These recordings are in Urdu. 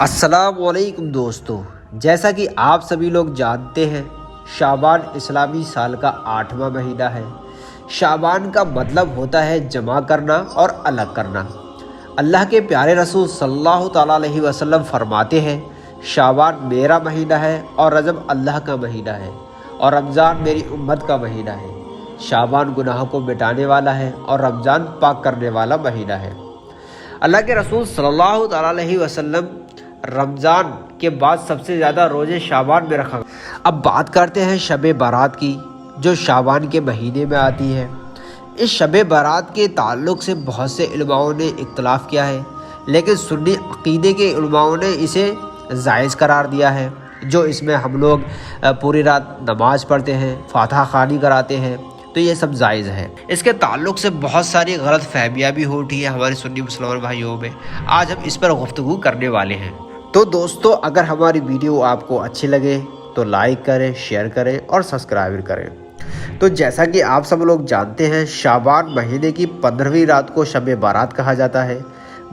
السلام علیکم دوستو، جیسا کہ آپ سبھی لوگ جانتے ہیں شعبان اسلامی سال کا 8واں مہینہ ہے۔ شعبان کا مطلب ہوتا ہے جمع کرنا اور الگ کرنا۔ اللہ کے پیارے رسول صلی اللہ تعالیٰ علیہ وسلم فرماتے ہیں شعبان میرا مہینہ ہے اور رجب اللہ کا مہینہ ہے اور رمضان میری امت کا مہینہ ہے۔ شعبان گناہوں کو مٹانے والا ہے اور رمضان پاک کرنے والا مہینہ ہے۔ اللہ کے رسول صلی اللہ تعالیٰ علیہ وسلم رمضان کے بعد سب سے زیادہ روزے شعبان میں رکھا۔ اب بات کرتے ہیں شب برات کی، جو شعبان کے مہینے میں آتی ہے۔ اس شب برات کے تعلق سے بہت سے علماؤں نے اختلاف کیا ہے، لیکن سنی عقیدے کے علماؤں نے اسے جائز قرار دیا ہے۔ جو اس میں ہم لوگ پوری رات نماز پڑھتے ہیں، فاتحہ خوانی کراتے ہیں، تو یہ سب جائز ہے۔ اس کے تعلق سے بہت ساری غلط فہمیاں بھی ہوتی ہیں ہمارے سنی مسلمان بھائیوں میں۔ آج ہم اس پر گفتگو کرنے والے ہیں۔ تو دوستو، اگر ہماری ویڈیو آپ کو اچھی لگے تو لائک کریں، شیئر کریں اور سبسکرائب کریں۔ تو جیسا کہ آپ سب لوگ جانتے ہیں شعبان مہینے کی 15ویں رات کو شب برات کہا جاتا ہے۔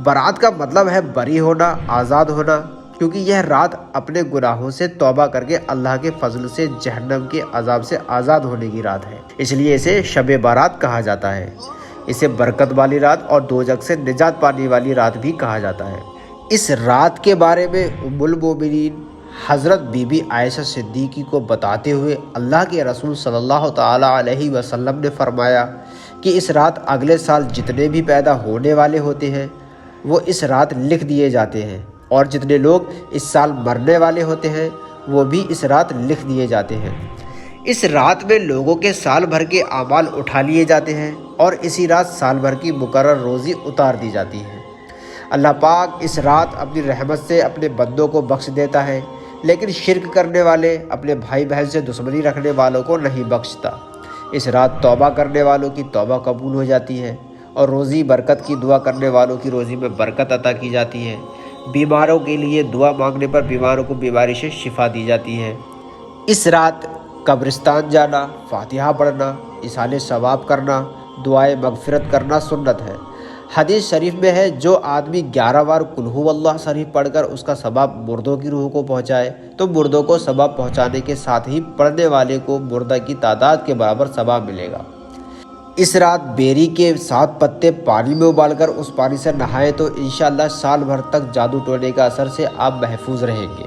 برات کا مطلب ہے بری ہونا، آزاد ہونا، کیونکہ یہ رات اپنے گناہوں سے توبہ کر کے اللہ کے فضل سے جہنم کے عذاب سے آزاد ہونے کی رات ہے، اس لیے اسے شب برات کہا جاتا ہے۔ اسے برکت والی رات اور دوزخ سے نجات پانے والی رات بھی کہا جاتا ہے۔ اس رات کے بارے میں ام المومنین حضرت بی بی عائشہ صدیقی کو بتاتے ہوئے اللہ کے رسول صلی اللہ تعالیٰ علیہ وسلم نے فرمایا کہ اس رات اگلے سال جتنے بھی پیدا ہونے والے ہوتے ہیں وہ اس رات لکھ دیے جاتے ہیں، اور جتنے لوگ اس سال مرنے والے ہوتے ہیں وہ بھی اس رات لکھ دیے جاتے ہیں۔ اس رات میں لوگوں کے سال بھر کے اعمال اٹھا لیے جاتے ہیں اور اسی رات سال بھر کی مقرر روزی اتار دی جاتی ہے۔ اللہ پاک اس رات اپنی رحمت سے اپنے بندوں کو بخش دیتا ہے، لیکن شرک کرنے والے، اپنے بھائی بہن سے دشمنی رکھنے والوں کو نہیں بخشتا۔ اس رات توبہ کرنے والوں کی توبہ قبول ہو جاتی ہے اور روزی برکت کی دعا کرنے والوں کی روزی میں برکت عطا کی جاتی ہے۔ بیماروں کے لیے دعا مانگنے پر بیماروں کو بیماری سے شفا دی جاتی ہے۔ اس رات قبرستان جانا، فاتحہ پڑھنا، ایصال ثواب کرنا، دعائے مغفرت کرنا سنت ہے۔ حدیث شریف میں ہے جو آدمی 11 بار قل ہو اللہ شریف پڑھ کر اس کا ثواب مردوں کی روح کو پہنچائے تو مردوں کو ثواب پہنچانے کے ساتھ ہی پڑھنے والے کو مردہ کی تعداد کے برابر ثواب ملے گا۔ اس رات بیری کے 7 پتے پانی میں ابال کر اس پانی سے نہائے تو انشاءاللہ سال بھر تک جادو ٹونے کا اثر سے آپ محفوظ رہیں گے۔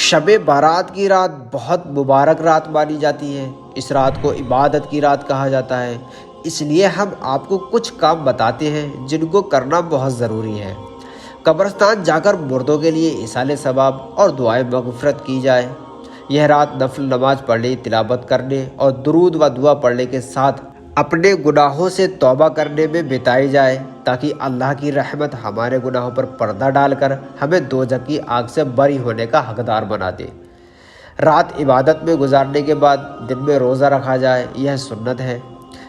شب برات کی رات بہت مبارک رات مانی جاتی ہے۔ اس رات کو عبادت کی رات کہا جاتا ہے، اس لیے ہم آپ کو کچھ کام بتاتے ہیں جن کو کرنا بہت ضروری ہے۔ قبرستان جا کر مردوں کے لیے ایصال ثواب اور دعائیں مغفرت کی جائے۔ یہ رات نفل نماز پڑھنے، تلاوت کرنے اور درود و دعا پڑھنے کے ساتھ اپنے گناہوں سے توبہ کرنے میں بتائی جائے، تاکہ اللہ کی رحمت ہمارے گناہوں پر پردہ ڈال کر ہمیں دوزخ کی آگ سے بری ہونے کا حقدار بنا دے۔ رات عبادت میں گزارنے کے بعد دن میں روزہ رکھا جائے، یہ سنت ہے۔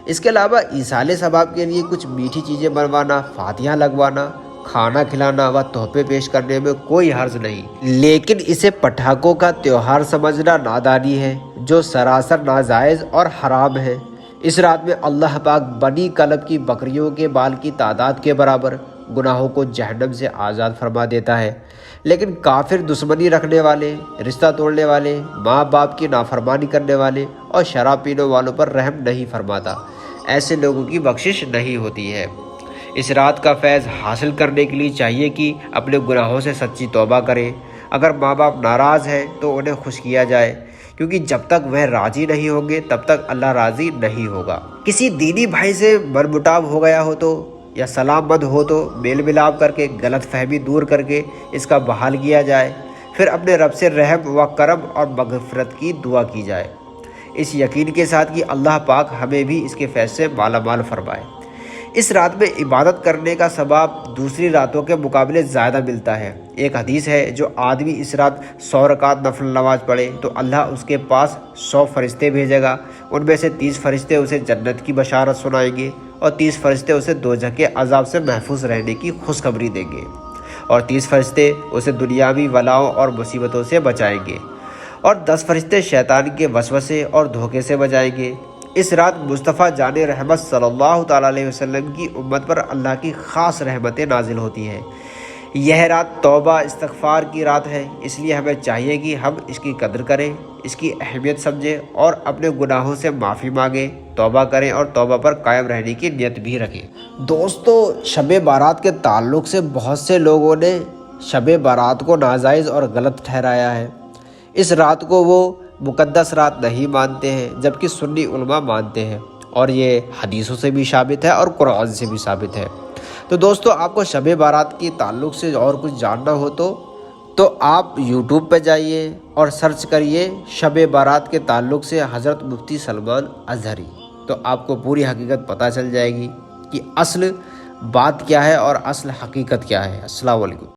اس کے علاوہ ایصال ثواب کے لیے کچھ میٹھی چیزیں بنوانا، فاتحہ لگوانا، کھانا کھلانا و تحفے پیش کرنے میں کوئی حرج نہیں، لیکن اسے پٹاخوں کا تہوار سمجھنا نادانی ہے جو سراسر ناجائز اور حرام ہے۔ اس رات میں اللہ پاک بنی کلب کی بکریوں کے بال کی تعداد کے برابر گناہوں کو جہنم سے آزاد فرما دیتا ہے، لیکن کافر، دشمنی رکھنے والے، رشتہ توڑنے والے، ماں باپ کی نافرمانی کرنے والے اور شراب پینے والوں پر رحم نہیں فرماتا۔ ایسے لوگوں کی بخشش نہیں ہوتی ہے۔ اس رات کا فیض حاصل کرنے کے لیے چاہیے کہ اپنے گناہوں سے سچی توبہ کریں۔ اگر ماں باپ ناراض ہیں تو انہیں خوش کیا جائے، کیونکہ جب تک وہ راضی نہیں ہوں گے تب تک اللہ راضی نہیں ہوگا۔ کسی دینی بھائی سے من مٹاو ہو گیا ہو تو یا سلام بد ہو تو میل ملاپ کر کے غلط فہمی دور کر کے اس کا بحال کیا جائے، پھر اپنے رب سے رحم و کرم اور مغفرت کی دعا کی جائے، اس یقین کے ساتھ کہ اللہ پاک ہمیں بھی اس کے فیض سے مالا مال فرمائے۔ اس رات میں عبادت کرنے کا ثواب دوسری راتوں کے مقابلے زیادہ ملتا ہے۔ ایک حدیث ہے جو آدمی اس رات 100 رکعت نفل نماز پڑھے تو اللہ اس کے پاس 100 فرشتے بھیجے گا، ان میں سے 30 فرشتے اسے جنت کی بشارت سنائیں گے اور 30 فرشتے اسے دوزخ کے عذاب سے محفوظ رہنے کی خوشخبری دیں گے، اور 30 فرشتے اسے دنیاوی بلاؤں اور مصیبتوں سے بچائیں گے، اور 10 فرشتے شیطان کے وسوسے اور دھوکے سے بچائیں گے۔ اس رات مصطفیٰ جان رحمت صلی اللہ تعالیٰ علیہ وسلم کی امت پر اللہ کی خاص رحمتیں نازل ہوتی ہیں۔ یہ رات توبہ استغفار کی رات ہے، اس لیے ہمیں چاہیے کہ ہم اس کی قدر کریں، اس کی اہمیت سمجھیں اور اپنے گناہوں سے معافی مانگیں، توبہ کریں اور توبہ پر قائم رہنے کی نیت بھی رکھیں۔ دوستو، شب بارات کے تعلق سے بہت سے لوگوں نے شب بارات کو ناجائز اور غلط ٹھہرایا ہے۔ اس رات کو وہ مقدس رات نہیں مانتے ہیں، جبکہ سنی علماء مانتے ہیں، اور یہ حدیثوں سے بھی ثابت ہے اور قرآن سے بھی ثابت ہے۔ تو دوستو، آپ کو شب بارات کی تعلق سے اور کچھ جاننا ہو تو آپ یوٹیوب پہ جائیے اور سرچ کریے شب بارات کے تعلق سے حضرت مفتی سلمان اظہری، تو آپ کو پوری حقیقت پتہ چل جائے گی کہ اصل بات کیا ہے اور اصل حقیقت کیا ہے۔ السلام علیکم۔